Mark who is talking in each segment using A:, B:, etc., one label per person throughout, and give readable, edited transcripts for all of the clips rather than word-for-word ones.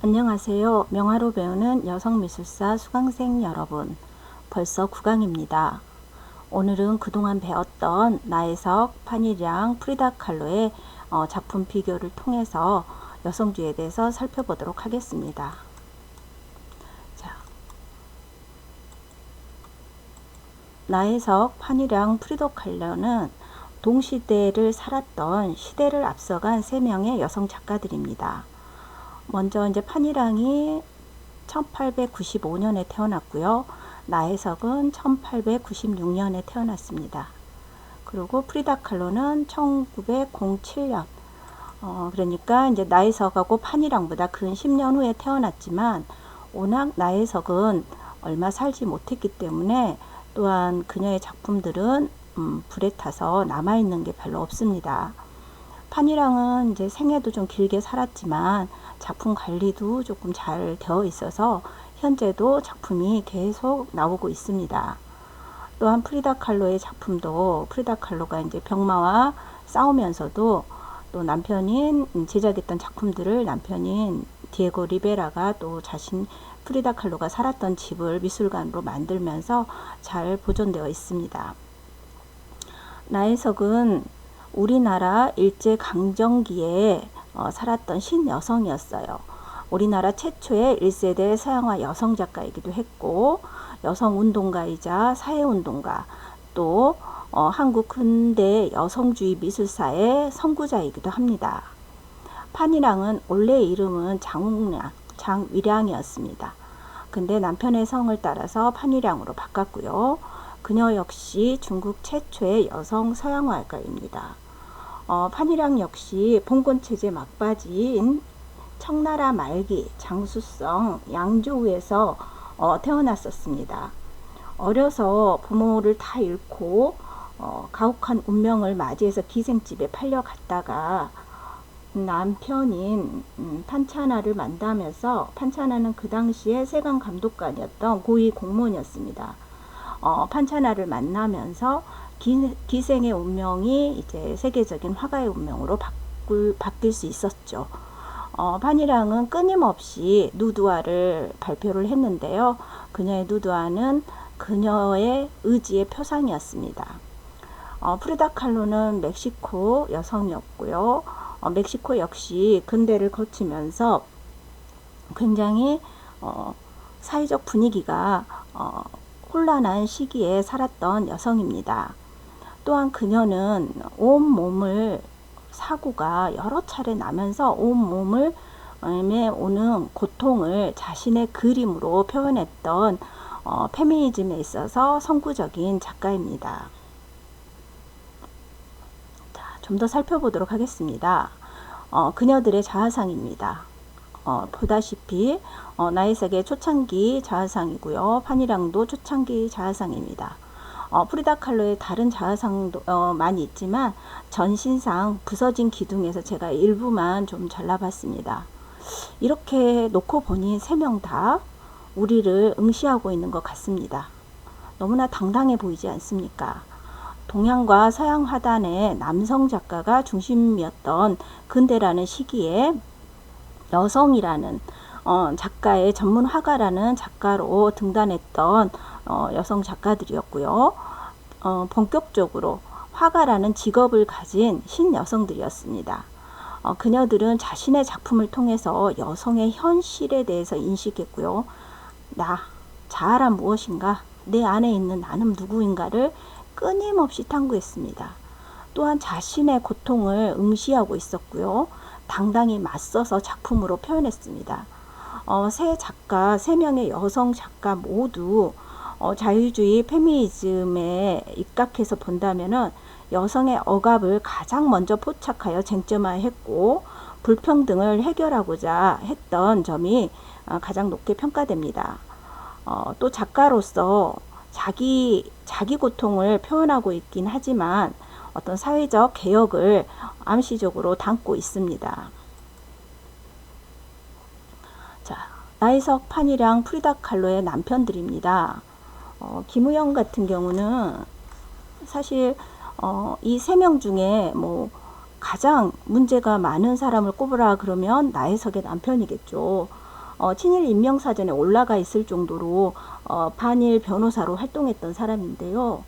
A: 안녕하세요. 명화로 배우는 여성미술사 수강생 여러분, 벌써 9강입니다. 오늘은 그동안 배웠던 나혜석, 판일량, 프리다 칼로의 작품 비교를 통해서 여성주의에 대해서 살펴보도록 하겠습니다. 자, 나혜석, 판일량, 프리다 칼로는 동시대를 살았던 시대를 앞서간 3명의 여성 작가들입니다. 먼저 이제 판일량이 1895년에 태어났고요. 나혜석은 1896년에 태어났습니다. 그리고 프리다 칼로는 1907년. 그러니까 이제 나혜석하고 판일량보다 근 10년 후에 태어났지만 워낙 나혜석은 얼마 살지 못했기 때문에 또한 그녀의 작품들은 불에 타서 남아있는 게 별로 없습니다. 판일량은 이제 생애도 좀 길게 살았지만 작품 관리도 조금 잘 되어 있어서 현재도 작품이 계속 나오고 있습니다. 또한 프리다 칼로의 작품도 프리다 칼로가 이제 병마와 싸우면서도 또 남편인 제작했던 작품들을 남편인 디에고 리베라가 또 자신 프리다 칼로가 살았던 집을 미술관으로 만들면서 잘 보존되어 있습니다. 나혜석은 우리나라 일제강점기에 살았던 신여성이었어요. 우리나라 최초의 1세대 서양화 여성 작가이기도 했고 여성운동가이자 사회운동가 또 한국 근대 여성주의 미술사의 선구자이기도 합니다. 판일량은 원래 이름은 장위량이었습니다. 근데 남편의 성을 따라서 판일량으로 바꿨고요. 그녀 역시 중국 최초의 여성 서양화가입니다. 판일량 역시 봉건체제 막바지인 청나라 말기 장수성 양조우에서 태어났었습니다. 어려서 부모를 다 잃고 가혹한 운명을 맞이해서 기생집에 팔려갔다가 남편인 판차나를 만나면서 판차나는 그 당시에 세관 감독관이었던 고위 공무원이었습니다. 판차나를 만나면서 기생의 운명이 이제 세계적인 화가의 운명으로 바뀔 수 있었죠. 판일량은 끊임없이 누드화를 발표를 했는데요. 그녀의 누드화는 그녀의 의지의 표상이었습니다. 프리다 칼로는 멕시코 여성이었고요. 멕시코 역시 근대를 거치면서 굉장히 사회적 분위기가 혼란한 시기에 살았던 여성입니다. 또한 그녀는 온몸을 사고가 여러 차례 나면서 온몸에 오는 고통을 자신의 그림으로 표현했던 페미니즘에 있어서 선구적인 작가입니다. 좀 더 살펴보도록 하겠습니다. 그녀들의 자화상입니다. 보다시피 나혜석의 초창기 자화상이고요. 판일량도 초창기 자화상입니다. 프리다 칼로의 다른 자화상도 많이 있지만 전신상 부서진 기둥에서 제가 일부만 좀 잘라봤습니다. 이렇게 놓고 보니 3명 다 우리를 응시하고 있는 것 같습니다. 너무나 당당해 보이지 않습니까? 동양과 서양 화단의 남성 작가가 중심이었던 근대라는 시기에 여성이라는 작가의 전문 화가라는 작가로 등단했던 여성 작가들이었고요. 본격적으로 화가라는 직업을 가진 신여성들이었습니다. 그녀들은 자신의 작품을 통해서 여성의 현실에 대해서 인식했고요. 자아란 무엇인가? 내 안에 있는 나는 누구인가를 끊임없이 탐구했습니다. 또한 자신의 고통을 응시하고 있었고요. 당당히 맞서서 작품으로 표현했습니다. 3명의 여성 작가 모두 자유주의 페미니즘에 입각해서 본다면은 여성의 억압을 가장 먼저 포착하여 쟁점화했고 불평등을 해결하고자 했던 점이 가장 높게 평가됩니다. 또 작가로서 자기 고통을 표현하고 있긴 하지만 어떤 사회적 개혁을 암시적으로 담고 있습니다. 자, 나혜석, 판일량, 프리다 칼로의 남편들입니다. 김우영 같은 경우는 사실 이 3명 중에 뭐 가장 문제가 많은 사람을 꼽으라 그러면 나혜석의 남편이겠죠. 친일 인명사전에 올라가 있을 정도로 반일 변호사로 활동했던 사람인데요.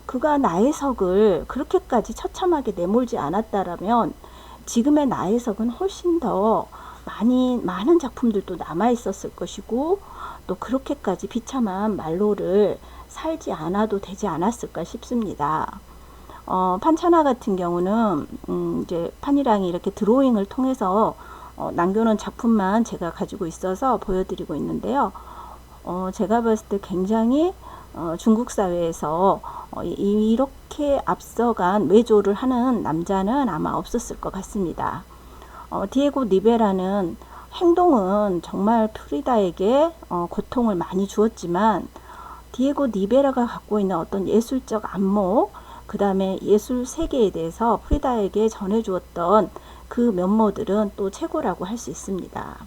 A: 그가 나혜석을 그렇게까지 처참하게 내몰지 않았다라면 지금의 나혜석은 훨씬 더 많은 작품들도 남아 있었을 것이고, 또 그렇게까지 비참한 말로를 살지 않아도 되지 않았을까 싶습니다. 판차나 같은 경우는 이제 판이랑이 이렇게 드로잉을 통해서 남겨놓은 작품만 제가 가지고 있어서 보여드리고 있는데요. 제가 봤을 때 굉장히 중국 사회에서 이렇게 앞서간 외조를 하는 남자는 아마 없었을 것 같습니다. 디에고 니베라는 행동은 정말 프리다에게 고통을 많이 주었지만, 디에고 니베라가 갖고 있는 어떤 예술적 안목, 그 다음에 예술 세계에 대해서 프리다에게 전해주었던 그 면모들은 또 최고라고 할 수 있습니다.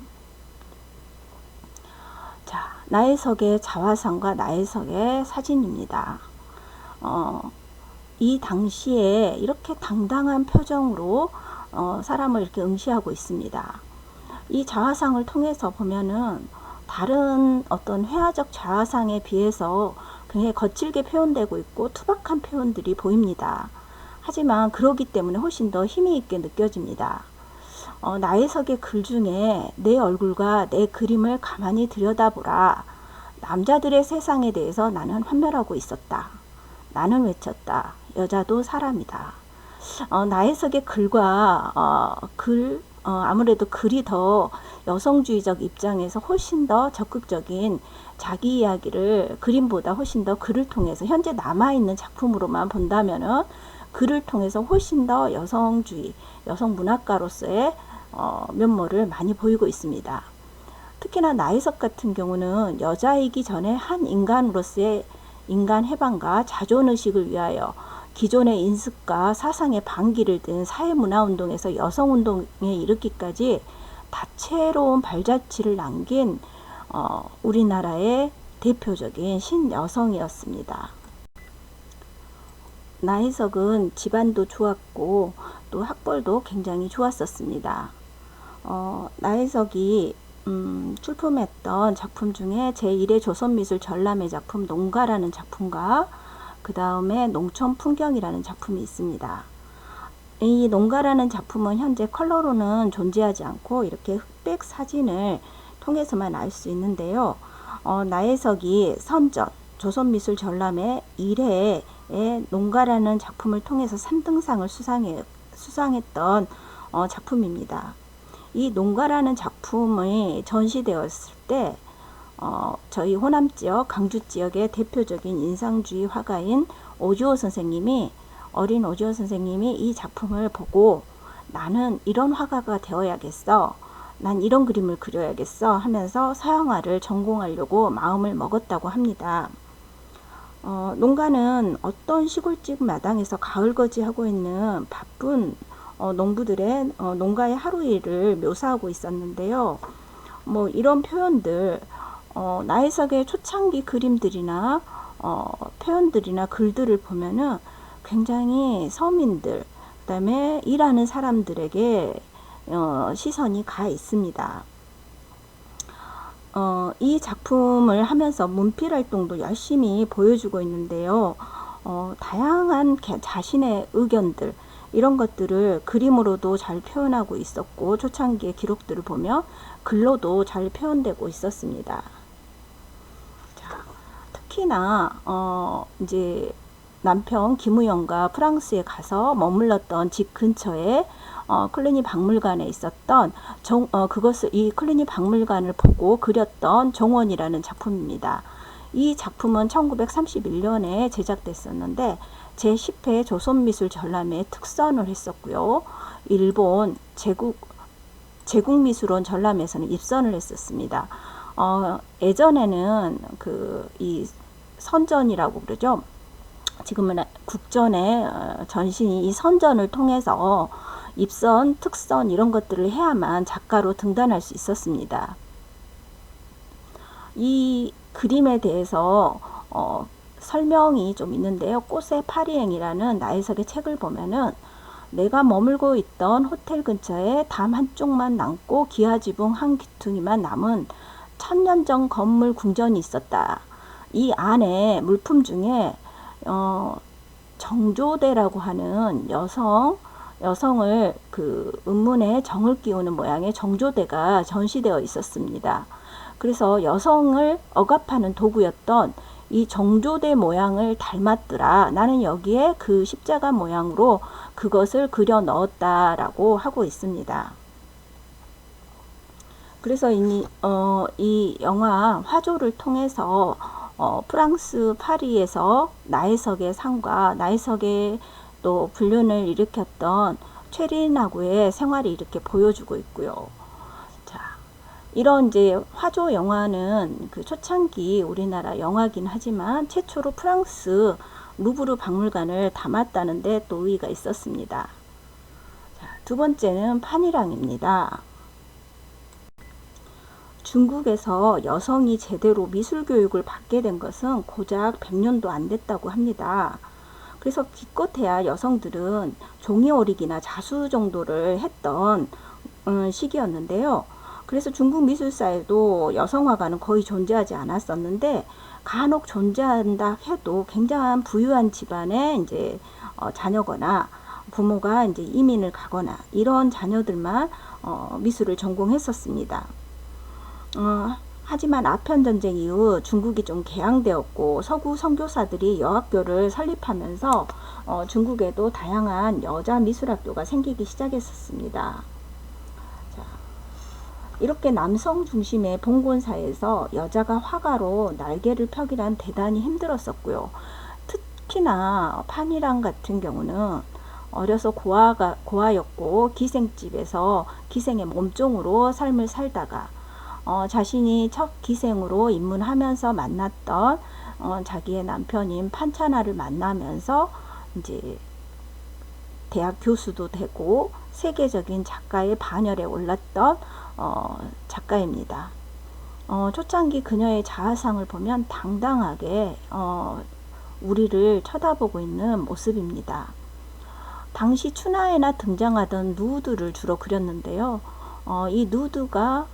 A: 자, 나혜석의 자화상과 나혜석의 사진입니다. 이 당시에 이렇게 당당한 표정으로 사람을 이렇게 응시하고 있습니다. 이 자화상을 통해서 보면은 다른 어떤 회화적 자화상에 비해서 굉장히 거칠게 표현되고 있고 투박한 표현들이 보입니다. 하지만 그러기 때문에 훨씬 더 힘이 있게 느껴집니다. 나혜석의 글 중에 내 얼굴과 내 그림을 가만히 들여다보라. 남자들의 세상에 대해서 나는 환멸하고 있었다. 나는 외쳤다. 여자도 사람이다. 나혜석의 글과 아무래도 글이 더 여성주의적 입장에서 훨씬 더 적극적인 자기 이야기를 그림보다 훨씬 더 글을 통해서 현재 남아있는 작품으로만 본다면은 글을 통해서 훨씬 더 여성주의, 여성문학가로서의 면모를 많이 보이고 있습니다. 특히나 나혜석 같은 경우는 여자이기 전에 한 인간으로서의 인간 해방과 자존의식을 위하여 기존의 인습과 사상의 반기를 든 사회문화운동에서 여성운동에 이르기까지 다채로운 발자취를 남긴 우리나라의 대표적인 신여성이었습니다. 나혜석은 집안도 좋았고 또 학벌도 굉장히 좋았었습니다. 나혜석이 출품했던 작품 중에 제1회 조선미술 전람회 작품 농가라는 작품과 그 다음에 농촌 풍경이라는 작품이 있습니다. 이 농가라는 작품은 현재 컬러로는 존재하지 않고 이렇게 흑백 사진을 통해서만 알 수 있는데요. 나혜석이 선전 조선미술 전람회 1회에 농가라는 작품을 통해서 3등상을 수상했던 작품입니다. 이 농가라는 작품이 전시되었을 때 저희 호남 지역, 강주 지역의 대표적인 인상주의 화가인 오주호 선생님이, 어린 오주호 선생님이 이 작품을 보고 나는 이런 화가가 되어야겠어, 난 이런 그림을 그려야겠어 하면서 서양화를 전공하려고 마음을 먹었다고 합니다. 농가는 어떤 시골집 마당에서 가을거지하고 있는 바쁜 농부들의 농가의 하루 일을 묘사하고 있었는데요. 이런 표현들, 나혜석의 초창기 그림들이나 표현들이나 글들을 보면은 굉장히 서민들, 그 다음에 일하는 사람들에게 시선이 가 있습니다. 이 작품을 하면서 문필 활동도 열심히 보여주고 있는데요. 다양한 자신의 의견들, 이런 것들을 그림으로도 잘 표현하고 있었고, 초창기의 기록들을 보면 글로도 잘 표현되고 있었습니다. 자, 특히나 이제 남편 김우영과 프랑스에 가서 머물렀던 집 근처에 클리니 박물관에 있었던 이 클리니 박물관을 보고 그렸던 정원이라는 작품입니다. 이 작품은 1931년에 제작됐었는데 제10회 조선미술 전람회에 특선을 했었고요. 일본 제국미술원 전람회에서는 입선을 했었습니다. 예전에는 이 선전이라고 그러죠. 지금은 국전의 전신이 이 선전을 통해서 입선, 특선 이런 것들을 해야만 작가로 등단할 수 있었습니다. 이 그림에 대해서 설명이 좀 있는데요. 꽃의 파리행이라는 나혜석의 책을 보면은 내가 머물고 있던 호텔 근처에 담 한쪽만 남고 기아 지붕 한 귀퉁이만 남은 천년 전 건물 궁전이 있었다. 이 안에 물품 중에 정조대라고 하는 여성을 그 은문에 정을 끼우는 모양의 정조대가 전시되어 있었습니다. 그래서 여성을 억압하는 도구였던 이 정조대 모양을 닮았더라. 나는 여기에 그 십자가 모양으로 그것을 그려 넣었다라고 하고 있습니다. 그래서 이 영화 화조를 통해서 프랑스 파리에서 나혜석의 상과 나혜석의 또 불륜을 일으켰던 최리나구의 생활이 이렇게 보여주고 있고요. 자, 이런 이제 화조 영화는 그 초창기 우리나라 영화긴 하지만 최초로 프랑스 루브르 박물관을 담았다는데 또 의의가 있었습니다. 자, 두 번째는 판이랑입니다. 중국에서 여성이 제대로 미술 교육을 받게 된 것은 고작 100년도 안 됐다고 합니다. 그래서 기껏해야 여성들은 종이오리기나 자수 정도를 했던 시기였는데요. 그래서 중국 미술사에도 여성화가는 거의 존재하지 않았었는데 간혹 존재한다 해도 굉장한 부유한 집안의 이제 자녀거나 부모가 이제 이민을 가거나 이런 자녀들만 미술을 전공했었습니다. 하지만 아편전쟁 이후 중국이 좀 개항되었고 서구 선교사들이 여학교를 설립하면서 중국에도 다양한 여자 미술학교가 생기기 시작했었습니다. 자, 이렇게 남성 중심의 봉건사에서 여자가 화가로 날개를 펴기란 대단히 힘들었었고요. 특히나 판이랑 같은 경우는 어려서 고아였고 기생집에서 기생의 몸종으로 삶을 살다가 자신이 첫 기생으로 입문하면서 만났던 자기의 남편인 판차나를 만나면서 이제 대학 교수도 되고 세계적인 작가의 반열에 올랐던 작가입니다. 초창기 그녀의 자아상을 보면 당당하게 우리를 쳐다보고 있는 모습입니다. 당시 춘화에나 등장하던 누드를 주로 그렸는데요. 이 누드가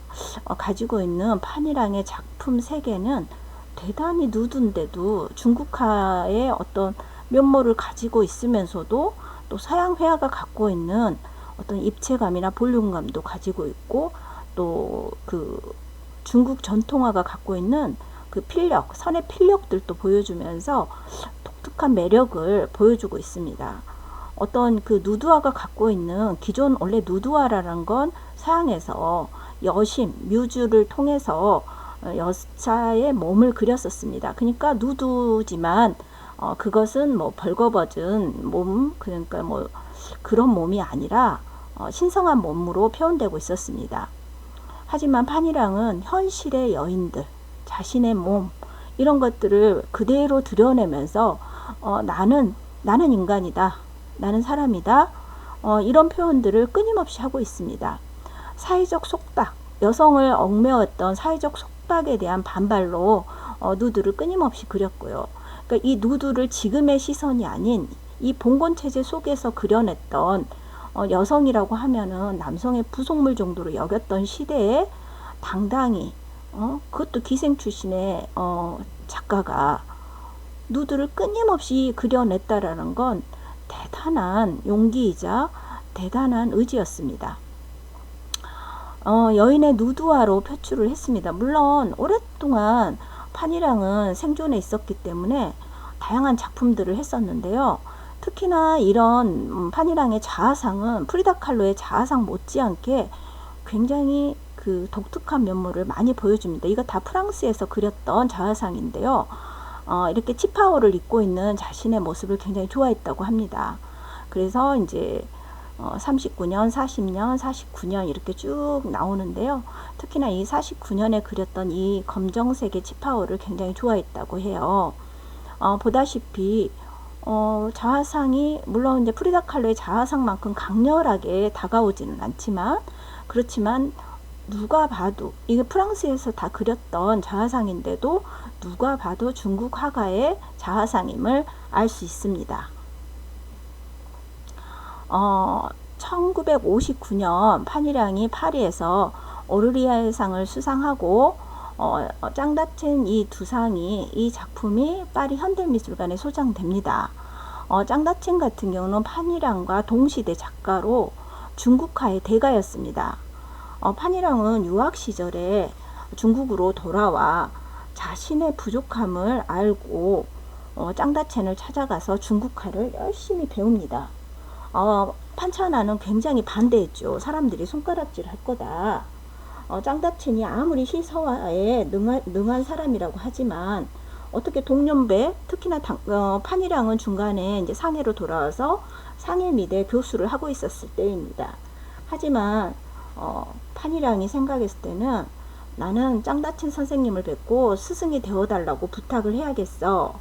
A: 가지고 있는 판이랑의 작품 세계는 대단히 누드인데도 중국화의 어떤 면모를 가지고 있으면서도 또 서양 회화가 갖고 있는 어떤 입체감이나 볼륨감도 가지고 있고 또 그 중국 전통화가 갖고 있는 그 필력, 선의 필력들도 보여주면서 독특한 매력을 보여주고 있습니다. 어떤 그 누드화가 갖고 있는 기존 원래 누드화라는 건 서양에서 여심, 뮤즈를 통해서 여자의 몸을 그렸었습니다. 그러니까 누드지만 그것은 뭐 벌거벗은 몸, 그러니까 뭐 그런 몸이 아니라 신성한 몸으로 표현되고 있었습니다. 하지만 판이랑은 현실의 여인들, 자신의 몸 이런 것들을 그대로 드러내면서 나는 인간이다. 나는 사람이다. 이런 표현들을 끊임없이 하고 있습니다. 사회적 속박, 여성을 얽매웠던 사회적 속박에 대한 반발로 누드를 끊임없이 그렸고요. 그러니까 이 누드를 지금의 시선이 아닌 이 봉건체제 속에서 그려냈던 여성이라고 하면은 남성의 부속물 정도로 여겼던 시대에 당당히 그것도 기생 출신의 작가가 누드를 끊임없이 그려냈다라는 건 대단한 용기이자 대단한 의지였습니다. 여인의 누드화로 표출을 했습니다. 물론 오랫동안 판이랑은 생존해 있었기 때문에 다양한 작품들을 했었는데요. 특히나 이런 판이랑의 자아상은 프리다 칼로의 자아상 못지않게 굉장히 그 독특한 면모를 많이 보여줍니다. 이거 다 프랑스에서 그렸던 자아상인데요. 이렇게 치파오를 입고 있는 자신의 모습을 굉장히 좋아했다고 합니다. 그래서 이제 39년, 40년, 49년 이렇게 쭉 나오는데요. 특히나 이 49년에 그렸던 이 검정색의 치파오를 굉장히 좋아했다고 해요. 보다시피 자화상이 물론 이제 프리다 칼로의 자화상만큼 강렬하게 다가오지는 않지만 그렇지만 누가 봐도 이게 프랑스에서 다 그렸던 자화상인데도 누가 봐도 중국 화가의 자화상임을 알 수 있습니다. 1959년 판이량이 파리에서 오르리아의 상을 수상하고 짱다첸 이 두 상이 이 작품이 파리 현대미술관에 소장됩니다. 짱다첸 같은 경우는 판이량과 동시대 작가로 중국화의 대가였습니다. 판이량은 유학 시절에 중국으로 돌아와 자신의 부족함을 알고 짱다첸을 찾아가서 중국화를 열심히 배웁니다. 판차나는 굉장히 반대했죠. 사람들이 손가락질 할 거다. 짱다첸이 아무리 시서화에 능한 사람이라고 하지만 어떻게 동년배, 특히나 판이량은 중간에 이제 상해로 돌아와서 상해미대 교수를 하고 있었을 때입니다. 하지만 판이량이 생각했을 때는 나는 짱다첸 선생님을 뵙고 스승이 되어달라고 부탁을 해야겠어.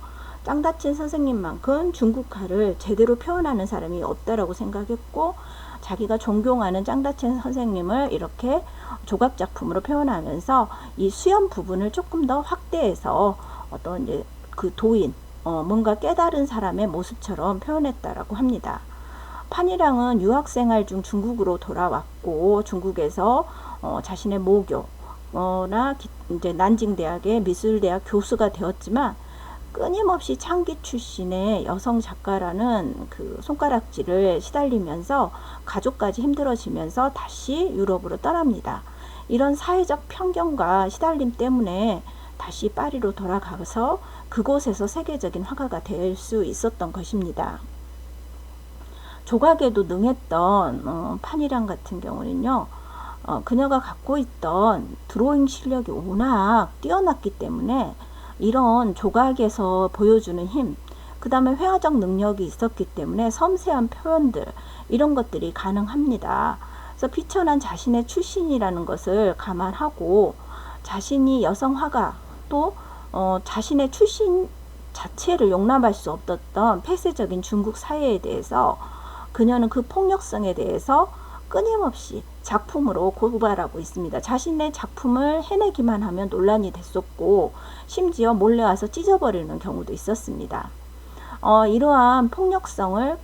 A: 짱다첸 선생님만큼 중국화를 제대로 표현하는 사람이 없다라고 생각했고, 자기가 존경하는 짱다첸 선생님을 이렇게 조각작품으로 표현하면서 이 수염 부분을 조금 더 확대해서 어떤 이제 그 도인, 뭔가 깨달은 사람의 모습처럼 표현했다라고 합니다. 판이량은 유학생활 중 중국으로 돌아왔고, 중국에서 자신의 모교나 이제 난징대학의 미술대학 교수가 되었지만, 끊임없이 창기 출신의 여성 작가라는 그 손가락질을 시달리면서 가족까지 힘들어지면서 다시 유럽으로 떠납니다. 이런 사회적 편견과 시달림 때문에 다시 파리로 돌아가서 그곳에서 세계적인 화가가 될 수 있었던 것입니다. 조각에도 능했던 판이량 같은 경우는요, 그녀가 갖고 있던 드로잉 실력이 워낙 뛰어났기 때문에 이런 조각에서 보여주는 힘, 그 다음에 회화적 능력이 있었기 때문에 섬세한 표현들, 이런 것들이 가능합니다. 그래서 비천한 자신의 출신이라는 것을 감안하고 자신이 여성 화가 또 자신의 출신 자체를 용납할 수 없었던 폐쇄적인 중국 사회에 대해서 그녀는 그 폭력성에 대해서 끊임없이 작품으로 고발하고 있습니다. 자신의 작품을 해내기만 하면 논란이 됐었고, 심지어 몰래 와서 찢어버리는 경우도 있었습니다. 이러한 폭력성을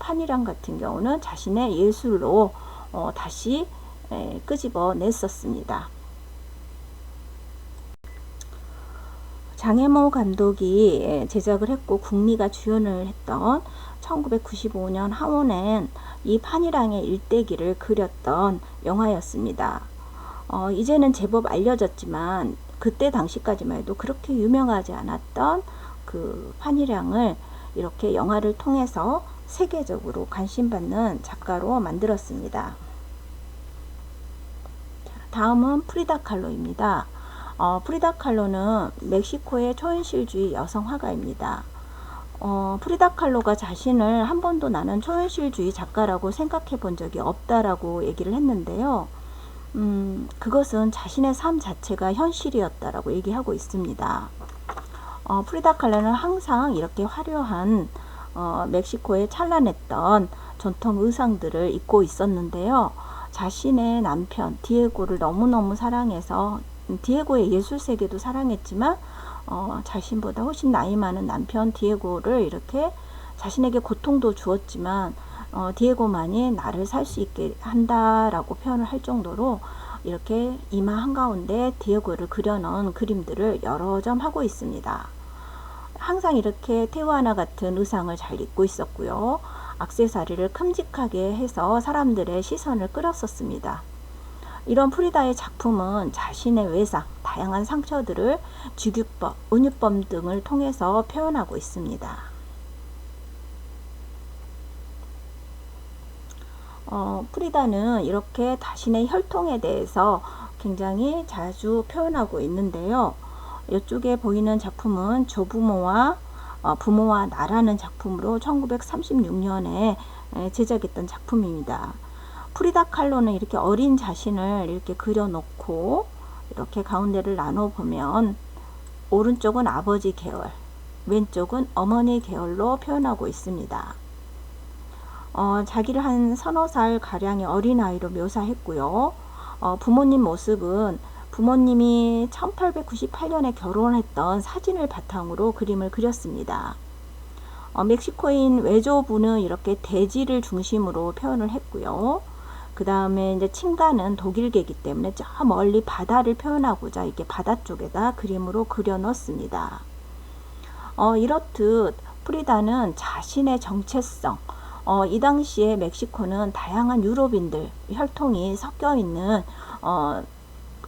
A: 판이량 같은 경우는 자신의 예술로 다시 끄집어냈었습니다. 장혜모 감독이 제작을 했고 국리가 주연을 했던 1995년 하원엔 이 판이량의 일대기를 그렸던 영화였습니다. 이제는 제법 알려졌지만 그때 당시까지만 해도 그렇게 유명하지 않았던 그 판이량을 이렇게 영화를 통해서 세계적으로 관심받는 작가로 만들었습니다. 다음은 프리다 칼로입니다. 프리다 칼로는 멕시코의 초현실주의 여성 화가입니다. 프리다 칼로가 자신을 한 번도 나는 초현실주의 작가라고 생각해 본 적이 없다라고 얘기를 했는데요. 그것은 자신의 삶 자체가 현실이었다라고 얘기하고 있습니다. 프리다 칼로는 항상 이렇게 화려한 멕시코의 찬란했던 전통 의상들을 입고 있었는데요. 자신의 남편 디에고를 너무너무 사랑해서 디에고의 예술 세계도 사랑했지만 자신보다 훨씬 나이 많은 남편 디에고를 이렇게 자신에게 고통도 주었지만 디에고만이 나를 살 수 있게 한다라고 표현을 할 정도로 이렇게 이마 한가운데 디에고를 그려놓은 그림들을 여러 점 하고 있습니다. 항상 이렇게 태우아나 같은 의상을 잘 입고 있었고요. 액세서리를 큼직하게 해서 사람들의 시선을 끌었었습니다. 이런 프리다의 작품은 자신의 외상, 다양한 상처들을 주규법, 은유법 등을 통해서 표현하고 있습니다. 프리다는 이렇게 자신의 혈통에 대해서 굉장히 자주 표현하고 있는데요. 이쪽에 보이는 작품은 조부모와 부모와 나라는 작품으로 1936년에 제작했던 작품입니다. 프리다 칼로는 이렇게 어린 자신을 이렇게 그려놓고 이렇게 가운데를 나눠보면 오른쪽은 아버지 계열, 왼쪽은 어머니 계열로 표현하고 있습니다. 자기를 한 서너 살 가량의 어린아이로 묘사했고요. 부모님 모습은 부모님이 1898년에 결혼했던 사진을 바탕으로 그림을 그렸습니다. 멕시코인 외조부는 이렇게 대지를 중심으로 표현을 했고요. 그 다음에 이제 친가는 독일계이기 때문에 저 멀리 바다를 표현하고자 이렇게 바다 쪽에다 그림으로 그려 넣었습니다. 이렇듯 프리다는 자신의 정체성, 이 당시에 멕시코는 다양한 유럽인들 혈통이 섞여 있는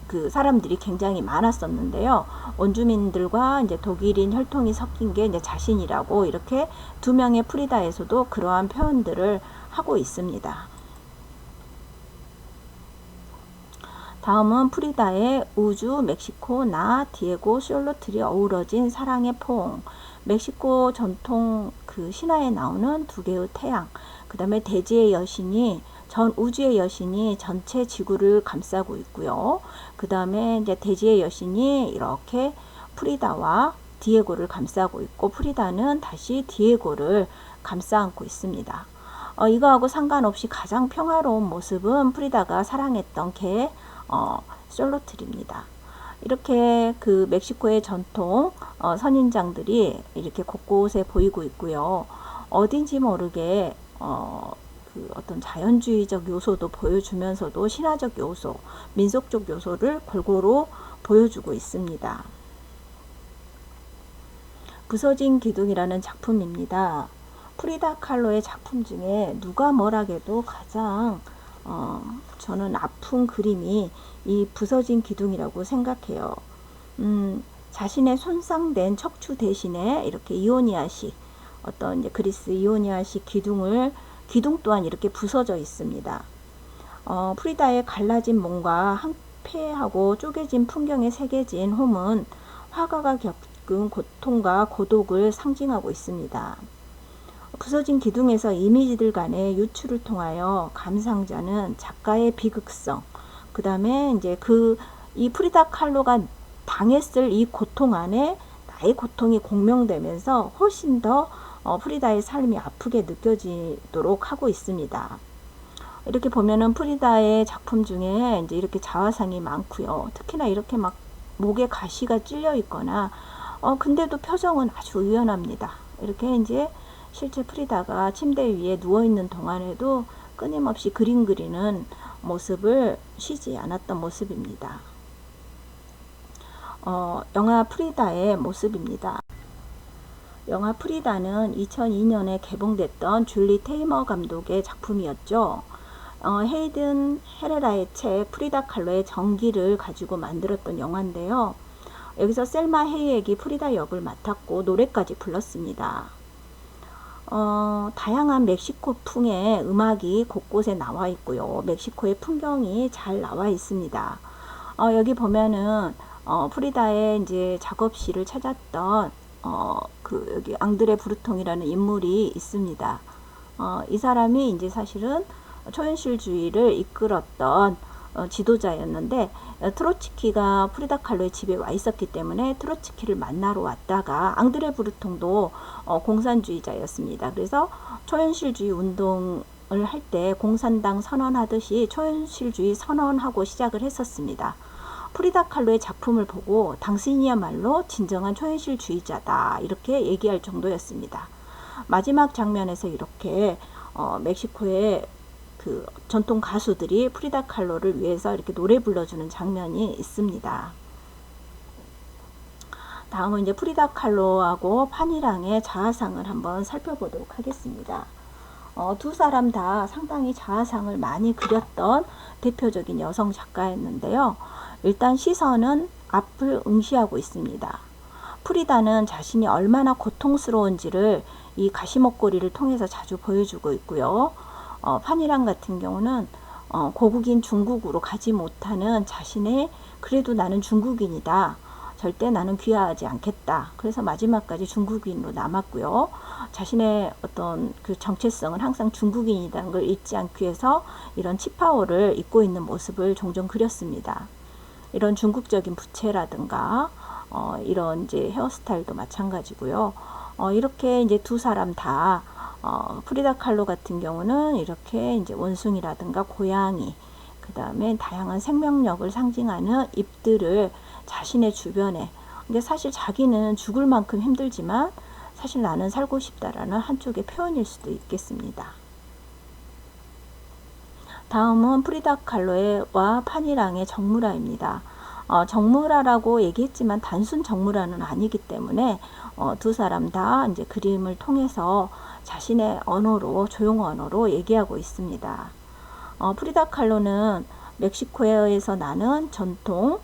A: 그 사람들이 굉장히 많았었는데요. 원주민들과 이제 독일인 혈통이 섞인 게 이제 자신이라고 이렇게 두 명의 프리다에서도 그러한 표현들을 하고 있습니다. 다음은 프리다의 우주, 멕시코, 나, 디에고, 샬롯들이 어우러진 사랑의 포옹. 멕시코 전통 그 신화에 나오는 두 개의 태양, 그 다음에 대지의 여신이 전 우주의 여신이 전체 지구를 감싸고 있고요. 그 다음에 이제 대지의 여신이 이렇게 프리다와 디에고를 감싸고 있고, 프리다는 다시 디에고를 감싸 안고 있습니다. 이거하고 상관없이 가장 평화로운 모습은 프리다가 사랑했던 개 샬롯입니다. 이렇게 그 멕시코의 전통 선인장들이 이렇게 곳곳에 보이고 있고요. 어딘지 모르게 그 어떤 자연주의적 요소도 보여주면서도 신화적 요소, 민속적 요소를 골고루 보여주고 있습니다. 부서진 기둥이라는 작품입니다. 프리다 칼로의 작품 중에 누가 뭐라해도 가장 저는 아픈 그림이 이 부서진 기둥이라고 생각해요. 자신의 손상된 척추 대신에 이렇게 이오니아식 어떤 이제 그리스 이오니아식 기둥 또한 이렇게 부서져 있습니다. 프리다의 갈라진 몸과 한패하고 쪼개진 풍경에 새겨진 홈은 화가가 겪은 고통과 고독을 상징하고 있습니다. 부서진 기둥에서 이미지들 간의 유출을 통하여 감상자는 작가의 비극성, 그 다음에 이제 이 프리다 칼로가 당했을 이 고통 안에 나의 고통이 공명되면서 훨씬 더 프리다의 삶이 아프게 느껴지도록 하고 있습니다. 이렇게 보면은 프리다의 작품 중에 이제 이렇게 자화상이 많고요. 특히나 이렇게 막 목에 가시가 찔려 있거나, 근데도 표정은 아주 의연합니다. 이렇게 이제 실제 프리다가 침대 위에 누워 있는 동안에도 끊임없이 그림 그리는 모습을 쉬지 않았던 모습입니다. 영화 프리다의 모습입니다. 영화 프리다는 2002년에 개봉됐던 줄리 테이머 감독의 작품이었죠. 헤이든 헤레라의 책 프리다 칼로의 전기를 가지고 만들었던 영화인데요. 여기서 셀마 헤이액이 프리다 역을 맡았고 노래까지 불렀습니다. 다양한 멕시코풍의 음악이 곳곳에 나와 있고요. 멕시코의 풍경이 잘 나와 있습니다. 여기 보면은 프리다의 이제 작업실을 찾았던 여기 앙드레 브루통이라는 인물이 있습니다. 이 사람이 이제 사실은 초현실주의를 이끌었던 지도자였는데, 트로츠키가 프리다 칼로의 집에 와 있었기 때문에 트로츠키를 만나러 왔다가, 앙드레 브루통도 공산주의자였습니다. 그래서 초현실주의 운동을 할 때 공산당 선언하듯이 초현실주의 선언하고 시작을 했었습니다. 프리다 칼로의 작품을 보고 당신이야말로 진정한 초현실주의자다 이렇게 얘기할 정도였습니다. 마지막 장면에서 이렇게 멕시코의 그 전통 가수들이 프리다 칼로를 위해서 이렇게 노래 불러주는 장면이 있습니다. 다음은 이제 프리다 칼로하고 파니랑의 자화상을 한번 살펴보도록 하겠습니다. 두 사람 다 상당히 자화상을 많이 그렸던 대표적인 여성 작가였는데요. 일단 시선은 앞을 응시하고 있습니다. 프리다는 자신이 얼마나 고통스러운지를 이 가시목걸이를 통해서 자주 보여주고 있고요. 파니랑 같은 경우는 고국인 중국으로 가지 못하는 자신의, 그래도 나는 중국인이다, 절대 나는 귀화하지 않겠다, 그래서 마지막까지 중국인으로 남았고요. 자신의 어떤 그 정체성은 항상 중국인이라는 걸 잊지 않기 위해서 이런 치파오를 입고 있는 모습을 종종 그렸습니다. 이런 중국적인 부채라든가 이런 이제 헤어스타일도 마찬가지고요. 이렇게 이제 두 사람 다 프리다 칼로 같은 경우는 이렇게 이제 원숭이라든가 고양이, 그 다음에 다양한 생명력을 상징하는 잎들을 자신의 주변에, 근데 사실 자기는 죽을 만큼 힘들지만 사실 나는 살고 싶다라는 한쪽의 표현일 수도 있겠습니다. 다음은 프리다 칼로와 파니랑의 정물화입니다. 정물화라고 얘기했지만 단순 정물화는 아니기 때문에 두 사람 다 이제 그림을 통해서 자신의 언어로, 조용 언어로 얘기하고 있습니다. 프리다 칼로는 멕시코에서 나는 전통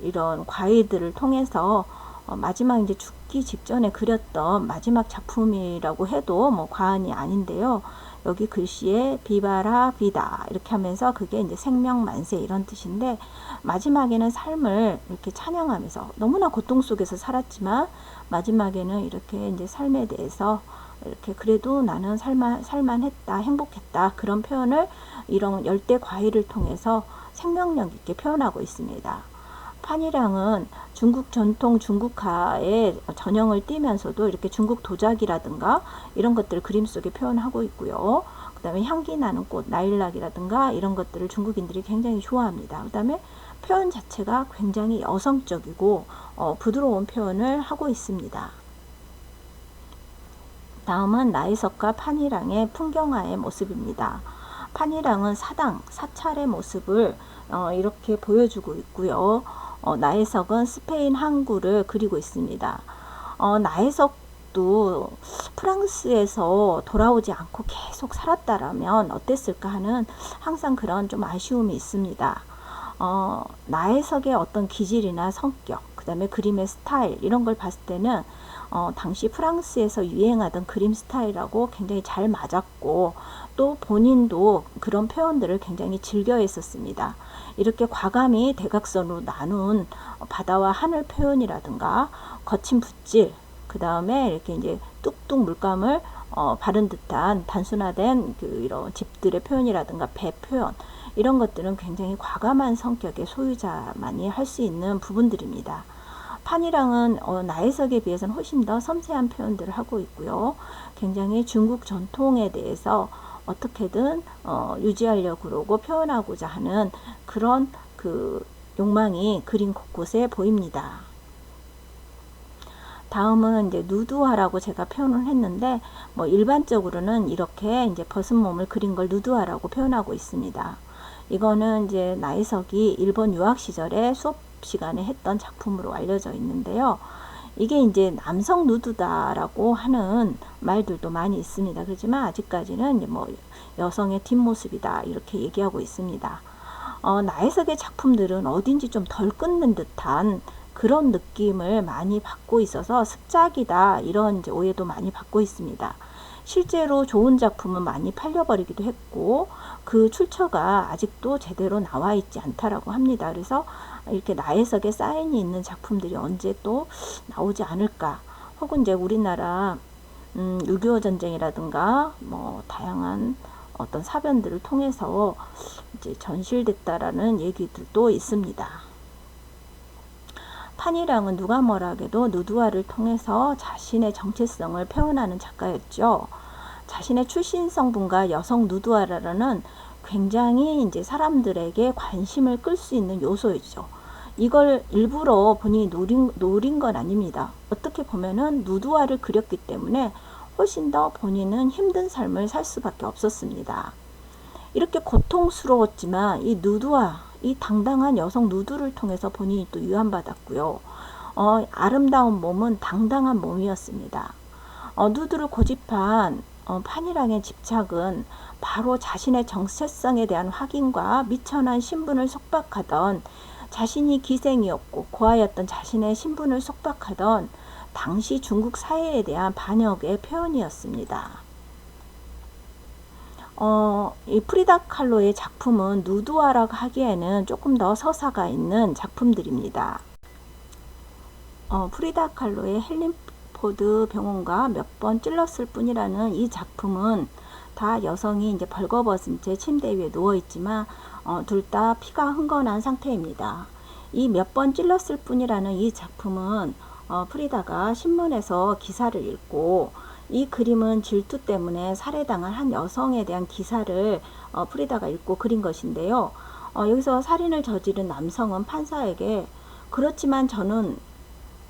A: 이런 과일들을 통해서 마지막 이제 죽기 직전에 그렸던 마지막 작품이라고 해도 뭐 과언이 아닌데요. 여기 글씨에 비바라 비다 이렇게 하면서 그게 이제 생명 만세 이런 뜻인데, 마지막에는 삶을 이렇게 찬양하면서 너무나 고통 속에서 살았지만 마지막에는 이렇게 이제 삶에 대해서 이렇게 그래도 나는 살만했다, 행복했다, 그런 표현을 이런 열대 과일을 통해서 생명력 있게 표현하고 있습니다. 판이랑은 중국 전통 중국화의 전형을 띠면서도 이렇게 중국 도자기라든가 이런 것들을 그림 속에 표현하고 있고요. 그 다음에 향기 나는 꽃, 나일락이라든가 이런 것들을 중국인들이 굉장히 좋아합니다. 그 다음에 표현 자체가 굉장히 여성적이고 부드러운 표현을 하고 있습니다. 다음은 나이석과 판이랑의 풍경화의 모습입니다. 판이랑은 사찰의 모습을 이렇게 보여주고 있고요. 나혜석은 스페인 항구를 그리고 있습니다. 나혜석도 프랑스에서 돌아오지 않고 계속 살았다라면 어땠을까 하는 항상 그런 좀 아쉬움이 있습니다. 나혜석의 어떤 기질이나 성격, 그 다음에 그림의 스타일 이런 걸 봤을 때는 당시 프랑스에서 유행하던 그림 스타일하고 굉장히 잘 맞았고, 또 본인도 그런 표현들을 굉장히 즐겨 했었습니다. 이렇게 과감히 대각선으로 나눈 바다와 하늘 표현이라든가 거친 붓질, 그 다음에 이렇게 이제 뚝뚝 물감을 바른 듯한 단순화된 이런 집들의 표현이라든가 배 표현, 이런 것들은 굉장히 과감한 성격의 소유자만이 할 수 있는 부분들입니다. 판이랑은 나혜석에 비해서는 훨씬 더 섬세한 표현들을 하고 있고요. 굉장히 중국 전통에 대해서 어떻게든 유지하려고 그러고 표현하고자 하는 그런 욕망이 그림 곳곳에 보입니다. 다음은 이제 누드화라고 제가 표현을 했는데, 뭐 일반적으로는 이렇게 이제 벗은 몸을 그린 걸 누드화라고 표현하고 있습니다. 이거는 이제 나혜석이 일본 유학 시절에 수업 시간에 했던 작품으로 알려져 있는데요. 이게 이제 남성 누드다라고 하는 말들도 많이 있습니다. 그렇지만 아직까지는 이제 뭐 여성의 뒷모습이다 이렇게 얘기하고 있습니다. 나혜석의 작품들은 어딘지 좀 덜 끊는 듯한 그런 느낌을 많이 받고 있어서 습작이다 이런 이제 오해도 많이 받고 있습니다. 실제로 좋은 작품은 많이 팔려버리기도 했고 그 출처가 아직도 제대로 나와 있지 않다라고 합니다. 그래서 이렇게 나혜석의 사인이 있는 작품들이 언제 또 나오지 않을까, 혹은 이제 우리나라 6.25 전쟁이라든가 뭐 다양한 어떤 사변들을 통해서 이제 전실됐다라는 얘기들도 있습니다. 판이랑은 누가 뭐라 해도 누드화를 통해서 자신의 정체성을 표현하는 작가였죠. 자신의 출신 성분과 여성 누드화라는 굉장히 이제 사람들에게 관심을 끌 수 있는 요소이죠. 이걸 일부러 본인이 노린 건 아닙니다. 어떻게 보면은 누드화를 그렸기 때문에 훨씬 더 본인은 힘든 삶을 살 수밖에 없었습니다. 이렇게 고통스러웠지만 이 누드화, 이 당당한 여성 누드를 통해서 본인이 또 유한받았고요. 아름다운 몸은 당당한 몸이었습니다. 누드를 고집한 판이랑의 집착은 바로 자신의 정체성에 대한 확인과 미천한 신분을 속박하던, 자신이 기생이었고 고아였던 자신의 신분을 속박하던 당시 중국 사회에 대한 반역의 표현이었습니다. 이 프리다 칼로의 작품은 누드화라고 하기에는 조금 더 서사가 있는 작품들입니다. 프리다 칼로의 헬린포드 병원과 몇 번 찔렀을 뿐이라는 이 작품은 다 여성이 이제 벌거벗은 채 침대 위에 누워 있지만 둘 다 피가 흥건한 상태입니다. 이 몇 번 찔렀을 뿐이라는 이 작품은 프리다가 신문에서 기사를 읽고, 이 그림은 질투 때문에 살해당한 한 여성에 대한 기사를 프리다가 읽고 그린 것인데요. 여기서 살인을 저지른 남성은 판사에게 그렇지만 저는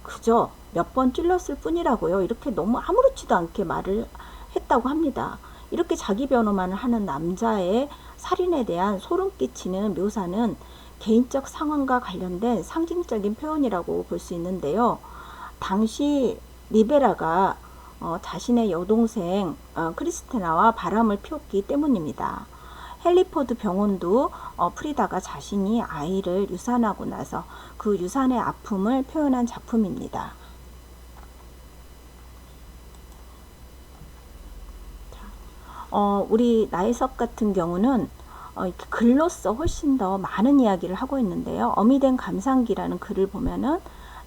A: 그저 몇 번 찔렀을 뿐이라고요. 이렇게 너무 아무렇지도 않게 말을 했다고 합니다. 이렇게 자기 변호만을 하는 남자의 살인에 대한 소름 끼치는 묘사는 개인적 상황과 관련된 상징적인 표현이라고 볼 수 있는데요. 당시 리베라가 자신의 여동생 크리스티나와 바람을 피웠기 때문입니다. 헨리포드 병원도 프리다가 자신이 아이를 유산하고 나서 그 유산의 아픔을 표현한 작품입니다. 우리 나혜석 같은 경우는 글로써 훨씬 더 많은 이야기를 하고 있는데요. 어미된 감상기라는 글을 보면은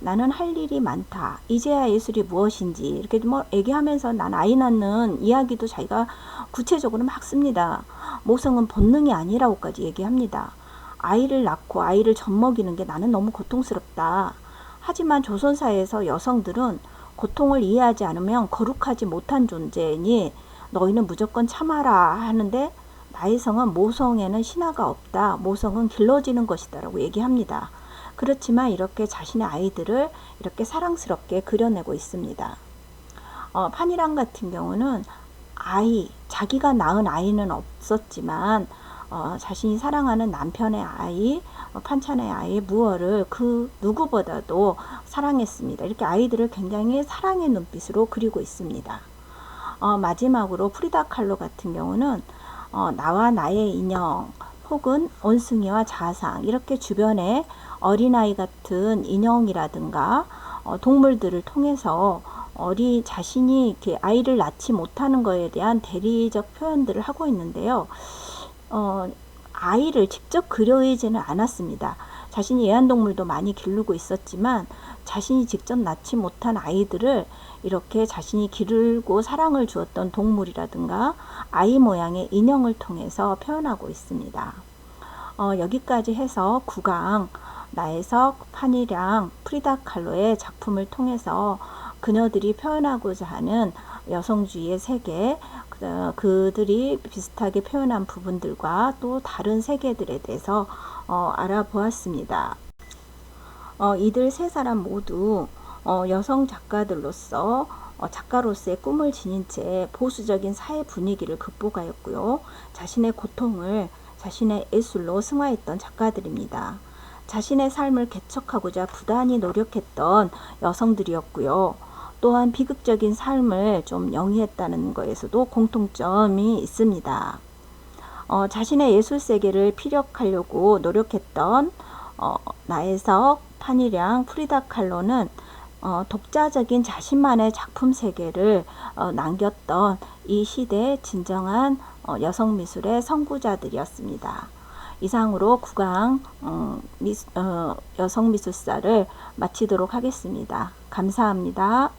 A: 나는 할 일이 많다. 이제야 예술이 무엇인지 이렇게 뭐 얘기하면서 난 아이 낳는 이야기도 자기가 구체적으로 막 씁니다. 모성은 본능이 아니라고까지 얘기합니다. 아이를 낳고 아이를 젖먹이는 게 나는 너무 고통스럽다. 하지만 조선사회에서 여성들은 고통을 이해하지 않으면 거룩하지 못한 존재니 너희는 무조건 참아라 하는데 나혜성은 모성에는 신화가 없다. 모성은 길러지는 것이다 라고 얘기합니다. 그렇지만 이렇게 자신의 아이들을 이렇게 사랑스럽게 그려내고 있습니다. 판이랑 같은 경우는 자기가 낳은 아이는 없었지만 자신이 사랑하는 남편의 아이, 판찬의 아이 무어를 그 누구보다도 사랑했습니다. 이렇게 아이들을 굉장히 사랑의 눈빛으로 그리고 있습니다. 마지막으로 프리다 칼로 같은 경우는 나와 나의 인형 혹은 원숭이와 자상 이렇게 주변에 어린아이 같은 인형이라든가 동물들을 통해서 자신이 이렇게 아이를 낳지 못하는 것에 대한 대리적 표현들을 하고 있는데요. 아이를 직접 그려이지는 않았습니다. 자신이 애완동물도 많이 기르고 있었지만 자신이 직접 낳지 못한 아이들을 이렇게 자신이 기르고 사랑을 주었던 동물이라든가 아이 모양의 인형을 통해서 표현하고 있습니다. 여기까지 해서 9강 나혜석, 판이량, 프리다 칼로의 작품을 통해서 그녀들이 표현하고자 하는 여성주의의 세계, 그들이 비슷하게 표현한 부분들과 또 다른 세계들에 대해서 알아보았습니다. 이들 세 사람 모두 여성 작가들로서 작가로서의 꿈을 지닌 채 보수적인 사회 분위기를 극복하였고요. 자신의 고통을 자신의 예술로 승화했던 작가들입니다. 자신의 삶을 개척하고자 부단히 노력했던 여성들이었고요. 또한 비극적인 삶을 좀 영위했다는 것에서도 공통점이 있습니다. 자신의 예술 세계를 피력하려고 노력했던 나혜석, 판이량, 프리다 칼로는 독자적인 자신만의 작품 세계를 남겼던 이 시대의 진정한 여성미술의 선구자들이었습니다. 이상으로 9강 여성미술사를 마치도록 하겠습니다. 감사합니다.